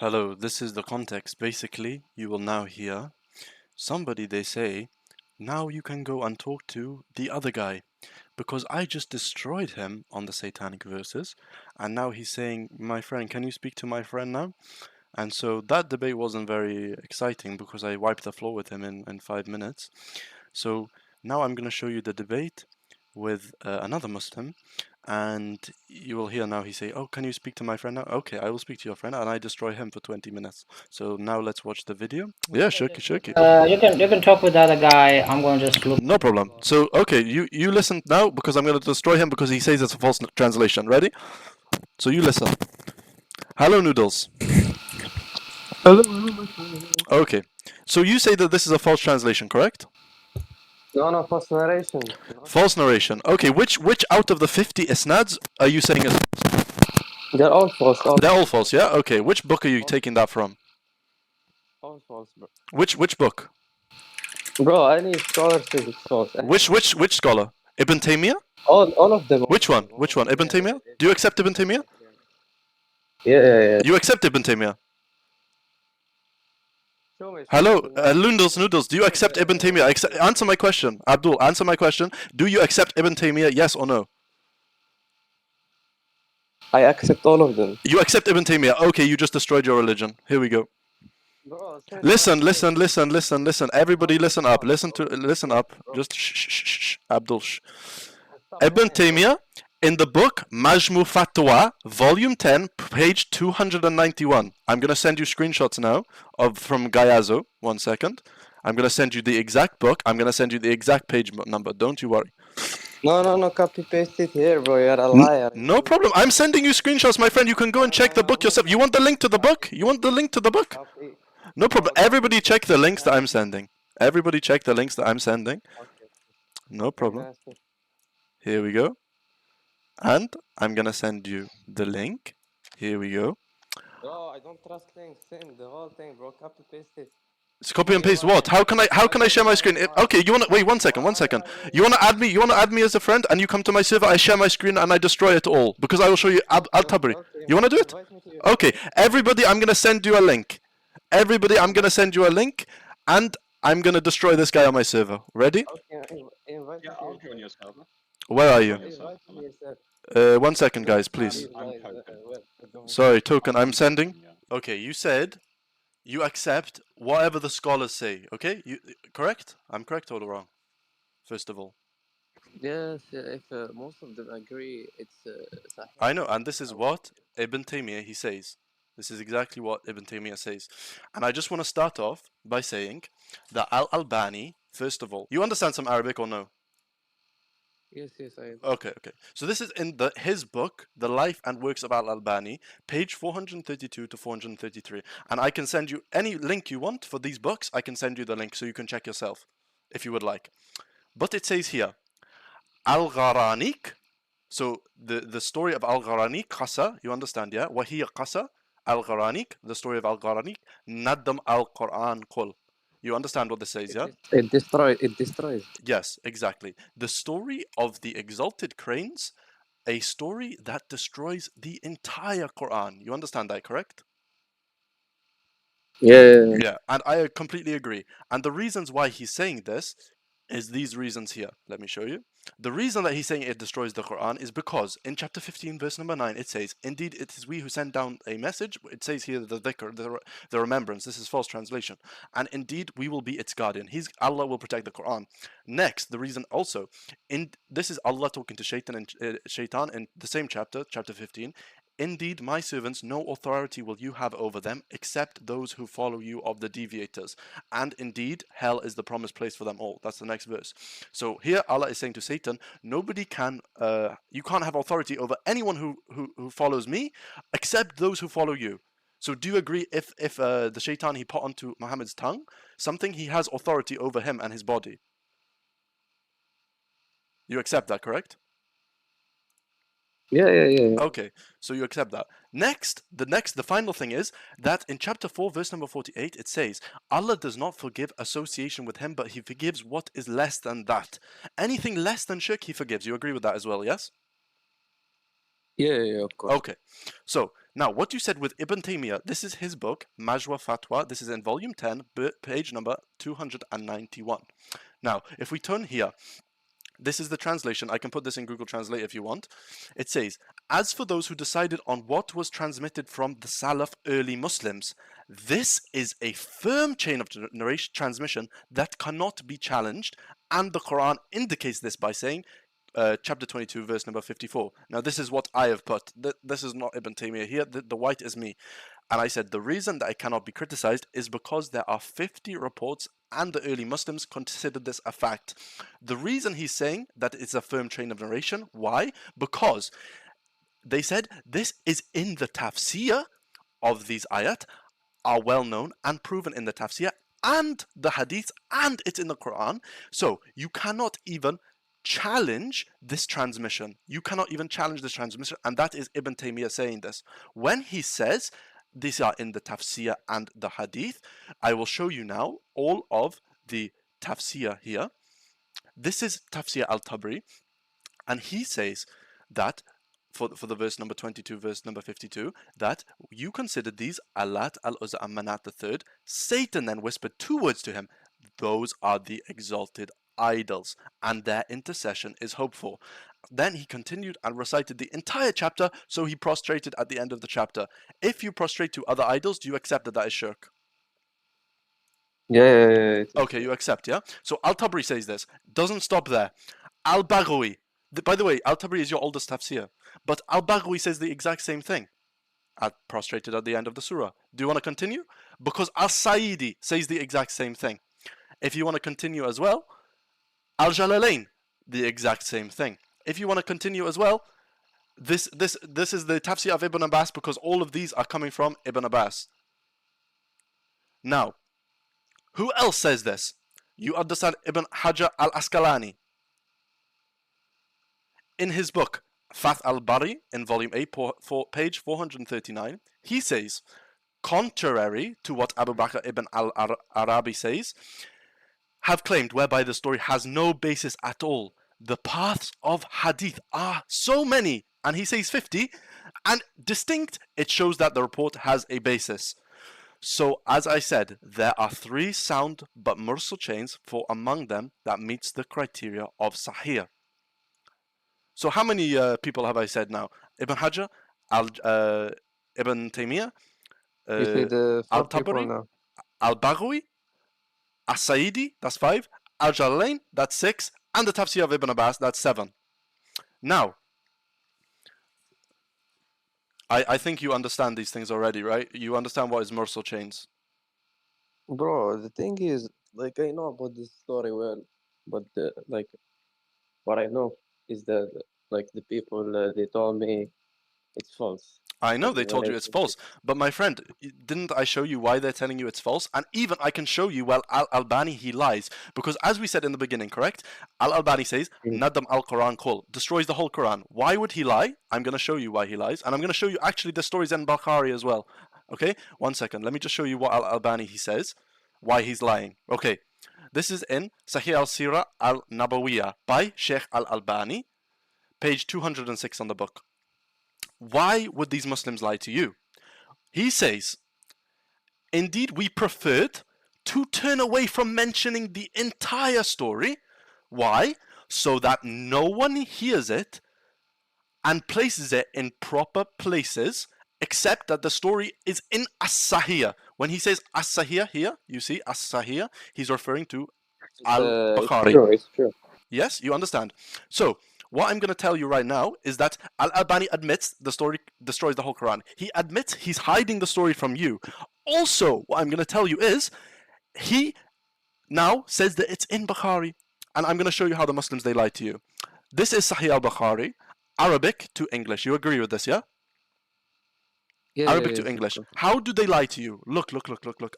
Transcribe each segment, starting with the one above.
Hello, this is the context. Basically, you will now hear somebody, they say, now you can go and talk to the other guy because I just destroyed him on the Satanic Verses, and now he's saying, my friend, can you speak to my friend now? And so that debate wasn't very exciting because I wiped the floor with him in 5 minutes. So now I'm going to show you the debate with another Muslim, and you will hear now he say, oh, can you speak to my friend now? Okay, I will speak to your friend, and I destroy him for 20 minutes. So now let's watch the video. Yeah, shirky. You can talk with the other guy. I'm going to just look. No problem. So, okay, you listen now because I'm going to destroy him because he says it's a false translation. Ready? So you listen. Hello, Noodles. Hello. Okay. So you say that this is a false translation, correct? No, false narration. False narration. Okay, which out of the 50 isnads are you saying is... They're all false. They're all false, yeah? Okay, which book are you taking that from? All false, bro. Which book? Bro, any scholar says it's false. Which scholar? Ibn Taymiyyah? All of them. Which one? Ibn Taymiyyah? Do you accept Ibn Taymiyyah? Yeah. You accept Ibn Taymiyyah? Show me. Hello, Noodles, do you accept Ibn Taymiyyah? Answer my question. Abdul, answer my question. Do you accept Ibn Taymiyyah, yes or no? I accept all of them. You accept Ibn Taymiyyah. Okay, you just destroyed your religion. Here we go. Bro, Listen. Everybody listen up. Listen up. Just shh. Abdul, shh. Ibn Taymiyyah, in the book Majmu Fatwa, volume 10, page 291. I'm going to send you screenshots now from Gayazo. 1 second. I'm going to send you the exact book. I'm going to send you the exact page number. Don't you worry. No, copy paste it here, bro. You're a liar. No problem. I'm sending you screenshots, my friend. You can go and check the book yourself. You want the link to the book? Copy. No problem. Everybody check the links that I'm sending. No problem. Here we go. And I'm gonna send you the link. Here we go. Bro, I don't trust links. Send the whole thing, bro. Copy paste it. It's copy and paste what? How can I share my screen? Okay, you wanna wait 1 second. You wanna add me as a friend and you come to my server, I share my screen and I destroy it all because I will show you Al-Tabari. You wanna do it? Okay, everybody, I'm gonna send you a link. And I'm gonna destroy this guy on my server. Ready? Okay, invite Yeah, I'll join your server. Where are you? 1 second, guys, please. I'm Token. Sorry, Token, I'm sending. Okay, you said you accept whatever the scholars say, okay? Correct? I'm correct or wrong? First of all. Yes, if most of them agree, it's Sahih. I know, and this is what Ibn Taymiyyah, he says. This is exactly what Ibn Taymiyyah says. And I just want to start off by saying that Al-Albani, first of all, you understand some Arabic or no? Yes, I... Okay. So this is in his book, The Life and Works of Al-Albani, page 432 to 433. And I can send you any link you want for these books. I can send you the link so you can check yourself, if you would like. But it says here, Al-Gharanik. So the story of Al-Gharanik, Qasa, you understand, yeah? Wahiya Qasa, Al-Gharanik, the story of Al-Gharanik, Naddam al-Quran Qul. You understand what this says, yeah? It destroys. Yes, exactly. The story of the exalted cranes, a story that destroys the entire Quran. You understand that, correct? Yeah, and I completely agree. And the reasons why he's saying this is these reasons here. Let me show you. The reason that he's saying it destroys the Quran is because in chapter 15, verse number 9, it says, indeed, it is we who send down a message. It says here the dhikr, the remembrance. This is false translation. And indeed, we will be its guardian. Allah will protect the Quran. Next, the reason also, this is Allah talking to Shaitan in the same chapter 15. Indeed, my servants, no authority will you have over them, except those who follow you of the deviators. And indeed, hell is the promised place for them all. That's the next verse. So here Allah is saying to Satan, nobody can, you can't have authority over anyone who follows me, except those who follow you. So do you agree if the shaitan he put onto Muhammad's tongue, something he has authority over him and his body? You accept that, correct? Yeah. Okay, so you accept that. Next, the final thing is that in chapter 4, verse number 48, it says, Allah does not forgive association with him, but he forgives what is less than that. Anything less than shirk, he forgives. You agree with that as well, yes? Yeah, of course. Okay, so Now, what you said with Ibn Taymiyyah, this is his book, Majwa Fatwa. This is in volume 10, page number 291. Now, if we turn here, this is the translation. I can put this in Google Translate if you want. It says, as for those who decided on what was transmitted from the Salaf early Muslims, this is a firm chain of narration transmission that cannot be challenged, and the Quran indicates this by saying, chapter 22, verse number 54. Now, this is what I have put. This is not Ibn Taymiyyah here. The white is me. And I said, the reason that it cannot be criticized is because there are 50 reports and the early Muslims considered this a fact. The reason he's saying that it's a firm chain of narration, why? Because they said this is in the tafsir of these ayat, are well known and proven in the tafsir and the hadith, and it's in the Quran. So you cannot even challenge this transmission. You cannot even challenge this transmission, and that is Ibn Taymiyyah saying this. When he says these are in the tafsir and the hadith, I will show you now all of the tafsir here. This is Tafsir al-Tabari, and he says that for the verse number 22, verse number 52, that you consider these Allat, Al-Uzza, and Manat the third. Satan then whispered two words to him. Those are the exalted idols, and their intercession is hopeful. Then he continued and recited the entire chapter, so he prostrated at the end of the chapter. If you prostrate to other idols, do you accept that that is shirk? Yeah. Okay, you accept, yeah? So Al-Tabari says this. Doesn't stop there. Al-Baghawi. By the way, Al-Tabari is your oldest tafsir. But Al-Baghawi says the exact same thing. Prostrated at the end of the surah. Do you want to continue? Because Al-Saidi says the exact same thing. If you want to continue as well, Al-Jalalayn, the exact same thing. If you want to continue as well, this is the tafsir of Ibn Abbas, because all of these are coming from Ibn Abbas. Now, who else says this? You understand Ibn Hajar al-Asqalani. In his book, Fath al-Bari, in volume 8, page 439, he says, contrary to what Abu Bakr ibn al-Arabi says, have claimed, whereby the story has no basis at all. The paths of hadith are so many, and he says 50, and distinct, it shows that the report has a basis. So, as I said, there are 3 sound but mursal chains, for among them that meets the criteria of Sahih. So how many people have I said now? Ibn Hajar, Ibn Taymiyyah, You said 4 people Al-Tabari, now. Al-Baghawi, As-Saidi, that's 5, Al-Jalalayn, that's 6, and the Tafsir of Ibn Abbas, that's 7. Now, I think you understand these things already, right? You understand what is mursal chains. Bro, the thing is, like, I know about this story well, but like, what I know is that, like, the people they told me it's false. I know they When told I you it's checked false, but my friend, didn't I show you why they're telling you it's false? And even I can show you, well, Al-Albani, he lies. Because as we said in the beginning, correct? Al-Albani says, Nadam al-Quran Qul, destroys the whole Quran. Why would he lie? I'm going to show you why he lies. And I'm going to show you actually the stories in Al-Bukhari as well. Okay? 1 second. Let me just show you what Al-Albani, he says, why he's lying. Okay. This is in Sahih al-Sirah al-Nabawiyah by Sheikh Al-Albani, page 206 on the book. Why would these Muslims lie to you? He says, indeed, we preferred to turn away from mentioning the entire story. Why? So that no one hears it and places it in proper places, except that the story is in As-Sahih. When he says As-Sahih here, you see As-Sahih, he's referring to Al-Bukhari. It's true. Yes, you understand. So, what I'm going to tell you right now is that Al-Albani admits the story destroys the whole Quran. He admits he's hiding the story from you. Also, what I'm going to tell you is, he now says that it's in Bukhari. And I'm going to show you how the Muslims, they lie to you. This is Sahih al-Bukhari, Arabic to English. You agree with this, yeah? Arabic to English. How do they lie to you? Look.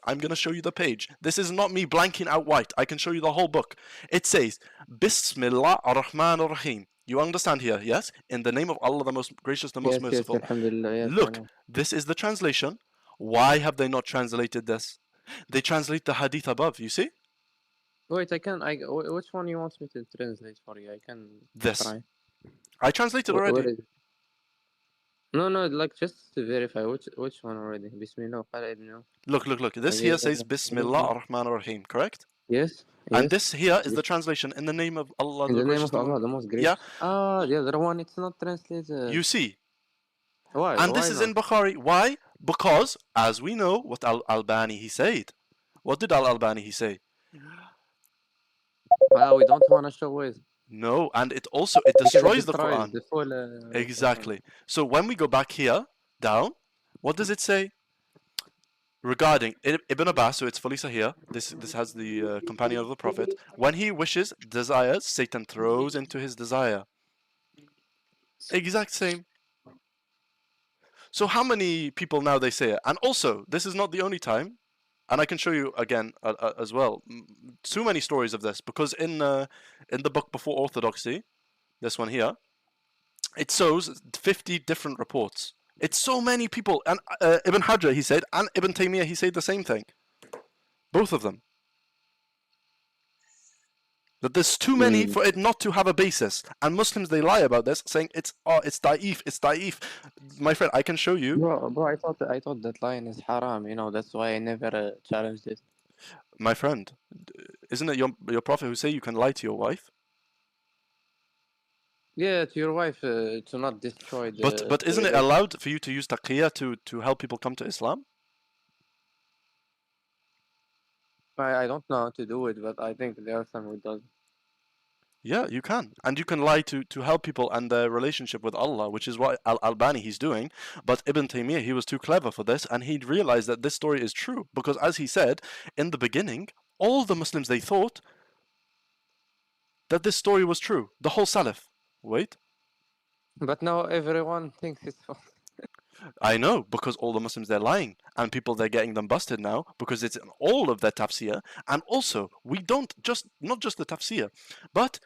I'm going to show you the page. This is not me blanking out white. I can show you the whole book. It says, Bismillah ar-Rahman ar-Rahim. You understand here, yes? In the name of Allah, the most gracious, the most merciful. Yes, Look, this is the translation. Why have they not translated this? They translate the hadith above, you see? Wait, which one you want me to translate for you? I can This. try. I translated already. Where is it? No, no, like just to verify which one already. Bismillah, qala ibn. Look. This here says Bismillah ar-Rahman ar-Rahim, correct? Yes, And yes. this here is Yes. the translation in the name of Allah, In the the name gracious, of the Allah, the most yeah. gracious. Ah, the other one, it's not translated. You see, Why? and Why this is not? in Bukhari. Why? Because as we know, what Al-Albani he said. What did Al-Albani he say? We don't want to show it No, and it because it destroys the destroys Quran. the full Quran. Exactly. So when we go back here down, what does it say? Regarding Ibn Abbas, so it's fully Sahih. This has the companion of the Prophet. When he wishes, desires, Satan throws into his desire. Exact same. So how many people now they say it? And also, this is not the only time, and I can show you again as well. Too many stories of this because in the book before Orthodoxy, this one here, it shows 50 different reports. It's so many people, and Ibn Hajar he said, and Ibn Taymiyyah he said the same thing. Both of them. That there's too many for it not to have a basis, and Muslims they lie about this, saying it's da'if. My friend, I can show you. Bro, I thought that line is haram. That's why I never challenged it. My friend, isn't it your prophet who say you can lie to your wife? Yeah, to your wife to not destroy the. But isn't it allowed for you to use taqiyya to help people come to Islam? I don't know how to do it, but I think there are some who does. Yeah, you can. And you can lie to help people and their relationship with Allah, which is what Al-Albani he's doing. But Ibn Taymiyyah, he was too clever for this, and he realized that this story is true. Because as he said, in the beginning, all the Muslims, they thought that this story was true. The whole Salaf. Wait. But now everyone thinks it's false. I know, because all the Muslims, they're lying. And people, they're getting them busted now, because it's in all of their tafsir. And also, we don't not just the tafsir, but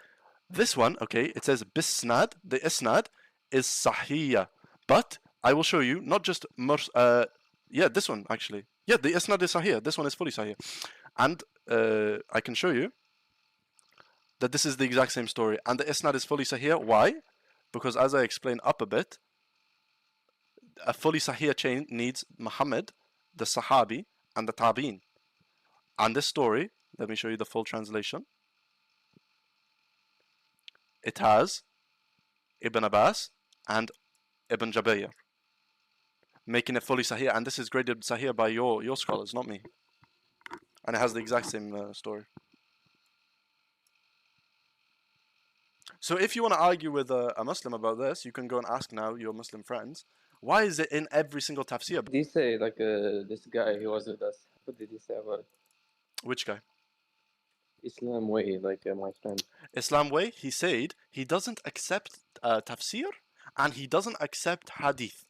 this one, okay, it says bisnad, the isnad is sahiyya. But I will show you, not just this one actually. Yeah, the isnad is sahiyya. This one is fully sahiyya. And I can show you that this is the exact same story. And the isnad is fully sahiyya. Why? Because as I explained up a bit, a fully sahiyya chain needs Muhammad, the Sahabi, and the Tabi'in. And this story, let me show you the full translation. It has Ibn Abbas and Ibn Jabayr, making it fully sahih, and this is graded sahih by your scholars, not me. And it has the exact same story. So if you want to argue with a Muslim about this, you can go and ask now your Muslim friends, why is it in every single tafsir? Did he say like this guy he was with us? What did he say about Which guy? Islam way, like my friend? Islam way, he said he doesn't accept tafsir and he doesn't accept hadith.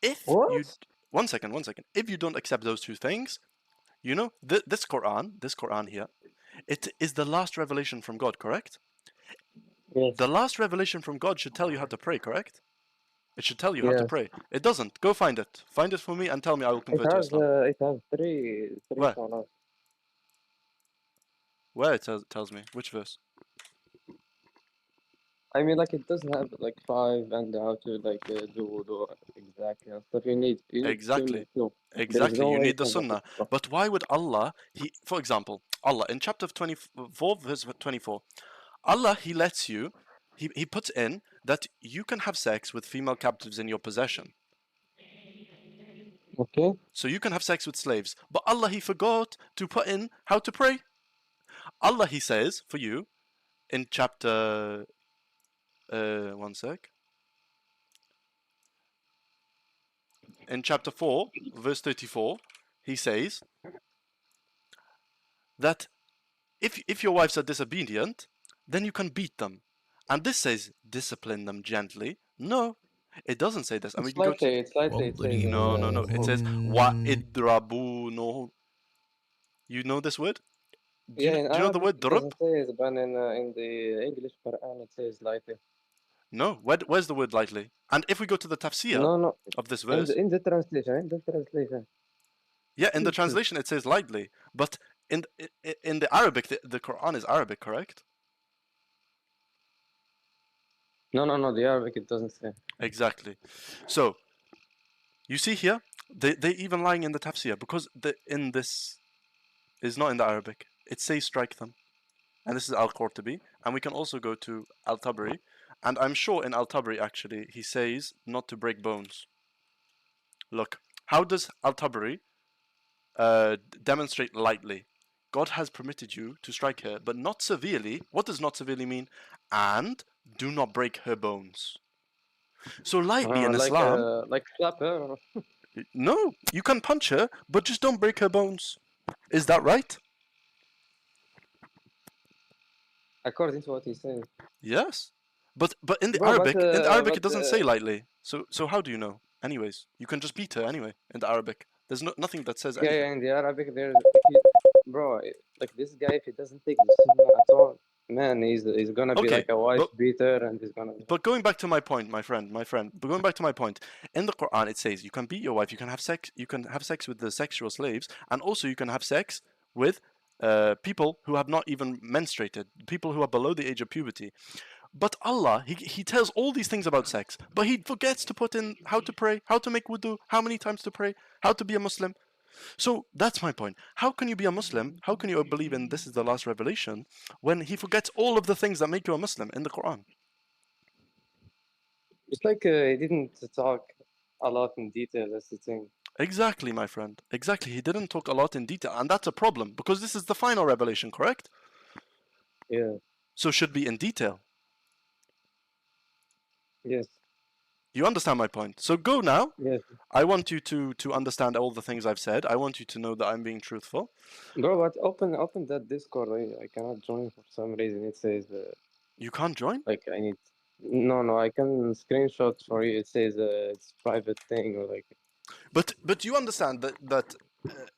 If What? you one second. If you don't accept those two things, you know this Quran here, it is the last revelation from God, correct? Yes. The last revelation from God should tell you how to pray, correct? It should tell you how to Yes. pray. It doesn't. Go find it. Find it for me and tell me. I will convert to Islam. It has three Where? salas. Where it tells me? Which verse? I mean, like it does have like 5 and how to like do exactly and stuff. You need Exactly. to. Exactly. no You way need the to look Sunnah. it up. But why would Allah? For example, Allah in chapter 24, verse 24, Allah He lets you. He puts in that you can have sex with female captives in your possession. Okay. So you can have sex with slaves. But Allah He forgot to put in how to pray. Allah He says for you in chapter one sec. In chapter 4, verse 34, He says that if your wives are disobedient, then you can beat them. And this says discipline them gently. No, it doesn't say this. And we can go to It's slightly. It says no. It says wa idrabu. You know this word? Do you know the word It drub? doesn't say it, but in the English Quran it says lightly. No. Where's the word lightly? And if we go to the tafsir No. of this In verse, the translation. yeah, in the translation it says lightly, but in the Arabic, the Quran is Arabic, correct? No, the Arabic it doesn't say. Exactly. So you see here, they even lying in the tafsir because in this is not in the Arabic. It says strike them, and this is Al-Qurtubi, and we can also go to al-Tabari, and I'm sure in al-Tabari actually he says not to break bones. Look, how does al-Tabari demonstrate lightly? God has permitted you to strike her, but not severely. What does not severely mean? And do not break her bones. So lightly in Islam, Like slap her. no, you can punch her, but just don't break her bones. Is that right? According to what he says. Yes. But in the Bro, Arabic, it but doesn't say lightly. So how do you know? Anyways, you can just beat her anyway in the Arabic. There's nothing that says anything. yeah, in the Arabic there's if you, bro, like this guy if he doesn't take the sunnah at all, man, he's gonna be Okay, like a wife but beater and he's gonna. but going back to my point, my friend. But going back to my point, in the Quran it says you can beat your wife, you can have sex with the sexual slaves, and also you can have sex with people who have not even menstruated, people who are below the age of puberty. But Allah, he tells all these things about sex, but he forgets to put in how to pray, how to make wudu, how many times to pray, how to be a Muslim. So that's my point. How can you be a Muslim? How can you believe in this is the last revelation when he forgets all of the things that make you a Muslim in the Quran? It's like he didn't talk a lot in detail. That's the thing. Exactly, my friend. Exactly. He didn't talk a lot in detail, and that's a problem because this is the final revelation, correct? Yeah. So it should be in detail. Yes. You understand my point. So go now. Yes. I want you to understand all the things I've said. I want you to know that I'm being truthful. Bro, but open that Discord. I cannot join for some reason. It says You can't join? like I need. No, I can screenshot for you. It says it's private thing or like. But you understand that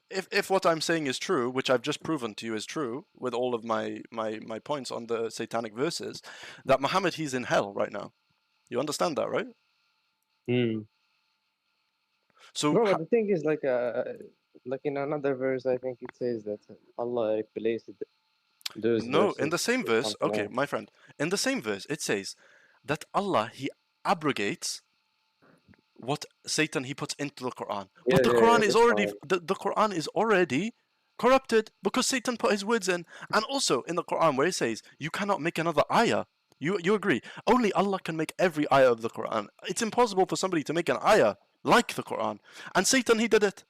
if what I'm saying is true, which I've just proven to you is true with all of my points on the Satanic Verses, that Muhammad, he's in hell right now. You understand that, right? So Bro, but the thing is like in another verse, I think it says that Allah replaced those no, verses in the same with verse, something okay, else. my friend, in the same verse, it says that Allah, he abrogates what Satan he puts into the Quran. Yeah, But the Quran is that's already fine. the Quran is already corrupted because Satan put his words in. And also in the Quran where it says you cannot make another ayah. You agree? Only Allah can make every ayah of the Quran. It's impossible for somebody to make an ayah like the Quran. And Satan, he did it.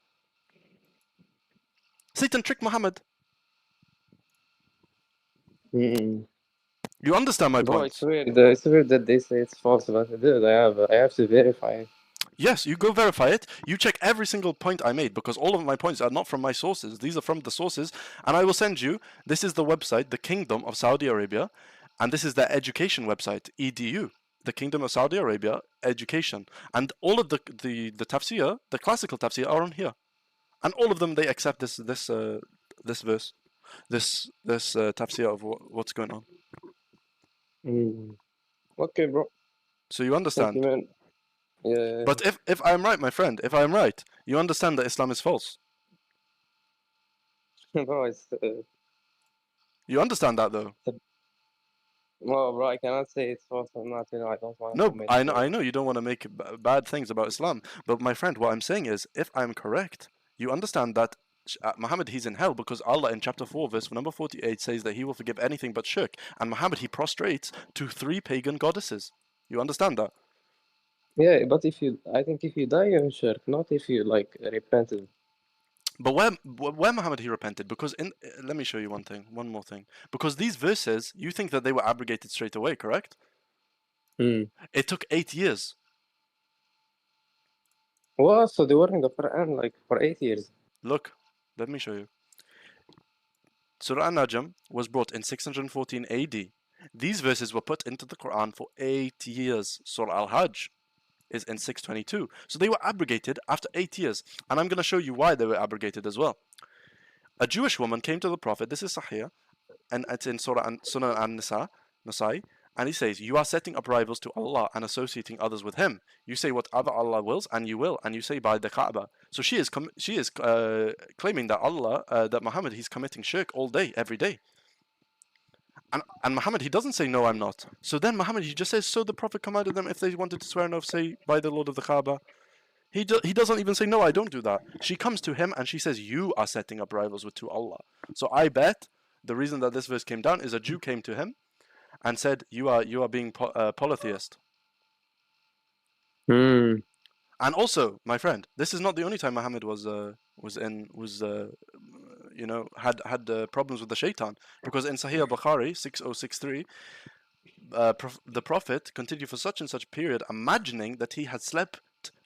Satan tricked Muhammad. Mm. You understand my Bro, point? it's weird. It's weird that they say it's false, but dude, I have to verify it. Yes, you go verify it. You check every single point I made because all of my points are not from my sources. These are from the sources. And I will send you, this is the website, the Kingdom of Saudi Arabia. And this is their education website, EDU, the Kingdom of Saudi Arabia Education. And all of the tafsir, the classical tafsir are on here. And all of them, they accept this verse, this tafsir of what's going on. Mm. Okay, bro. So you Thank understand. you, man. Yeah. But if I'm right, my friend, if I'm right, you understand that Islam is false. Bro, it's You understand that though. well, bro, I cannot say it's false or not. You know, I don't want to No, commit. I know you don't want to make bad things about Islam, but my friend, what I'm saying is, if I'm correct, you understand that Muhammad, he's in hell because Allah in chapter 4, verse number 48 says that he will forgive anything but shirk, and Muhammad, he prostrates to 3 pagan goddesses. You understand that? Yeah, but I think if you die, you're in shirk, not if you like repented. But where Muhammad he repented, because let me show you one more thing, because these verses, you think that they were abrogated straight away, correct? It took 8 years. Well, so they were in the Quran like for 8 years. Look, let me show you. Surah An-Najm was brought in 614 AD. These verses were put into the Quran for 8 years. Surah Al-Hajj is in 622. So they were abrogated after 8 years. And I'm going to show you why they were abrogated as well. A Jewish woman came to the Prophet, this is Sahih, and it's in Surah Sunan An-Nasai, and he says, you are setting up rivals to Allah and associating others with Him. You say whatever Allah wills, and you will, and you say by the Kaaba. So she is claiming that Allah, that Muhammad, he's committing shirk all day, every day. And Muhammad, he doesn't say, no, I'm not. So then Muhammad, he just says, so the Prophet commanded them if they wanted to swear an oath, say, by the Lord of the Kaaba. He doesn't even say, no, I don't do that. She comes to him and she says, you are setting up rivals with Allah. So I bet the reason that this verse came down is a Jew came to him and said, you are being polytheist. Hmm. And also, my friend, this is not the only time Muhammad had problems with the shaitan, because in Sahih al-Bukhari 6063, the Prophet continued for such and such period, imagining that he had slept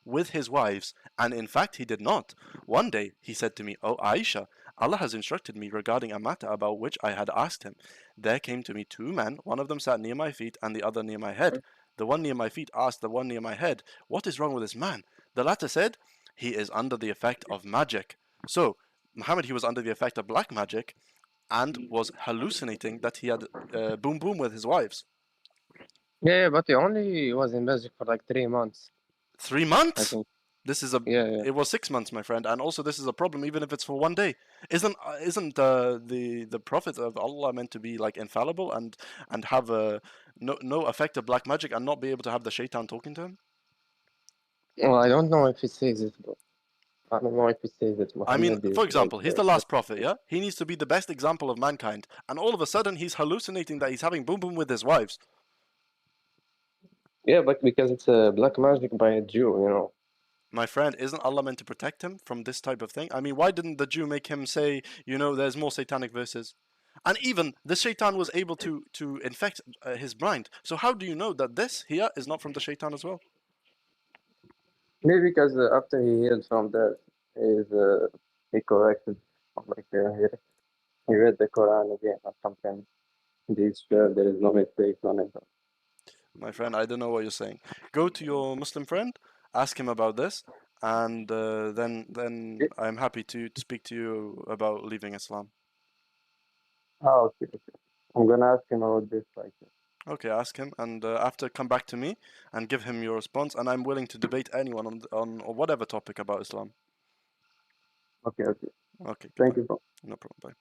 with his wives, and in fact he did not. One day he said to me, "O Aisha, Allah has instructed me regarding a matter about which I had asked him. There came to me two men, one of them sat near my feet and the other near my head. The one near my feet asked the one near my head, 'What is wrong with this man?' The latter said, 'He is under the effect of magic.' So Muhammad, he was under the effect of black magic and was hallucinating that he had boom boom with his wives. Yeah, but he only was in Belgium for like 3 months, 3 I months? think. This is Yeah. It was 6 months, my friend, and also this is a problem even if it's for one day. Isn't the Prophet of Allah meant to be like infallible and have no effect of black magic and not be able to have the shaitan talking to him? Well, I don't know if he says it, but I don't know if he says it. I mean, Muhammad is for like example, he's the last prophet, yeah? He needs to be the best example of mankind, and all of a sudden he's hallucinating that he's having boom boom with his wives. yeah, but because it's a black magic by a Jew. My friend, isn't Allah meant to protect him from this type of thing? I mean, why didn't the Jew make him say, there's more satanic verses? And even the shaitan was able to infect his mind. So how do you know that this here is not from the shaitan as well? Maybe because after he healed from that, he corrected, like he read the Quran again or something. He's sure there is no mistake on it. My friend, I don't know what you're saying. Go to your Muslim friend, ask him about this, and then Yeah. I'm happy to speak to you about leaving Islam. Oh, okay. I'm gonna ask him about this. Like, Okay, ask him, and after come back to me and give him your response. And I'm willing to debate anyone on whatever topic about Islam. okay. Okay, Thank goodbye. you, bro. No problem. Bye.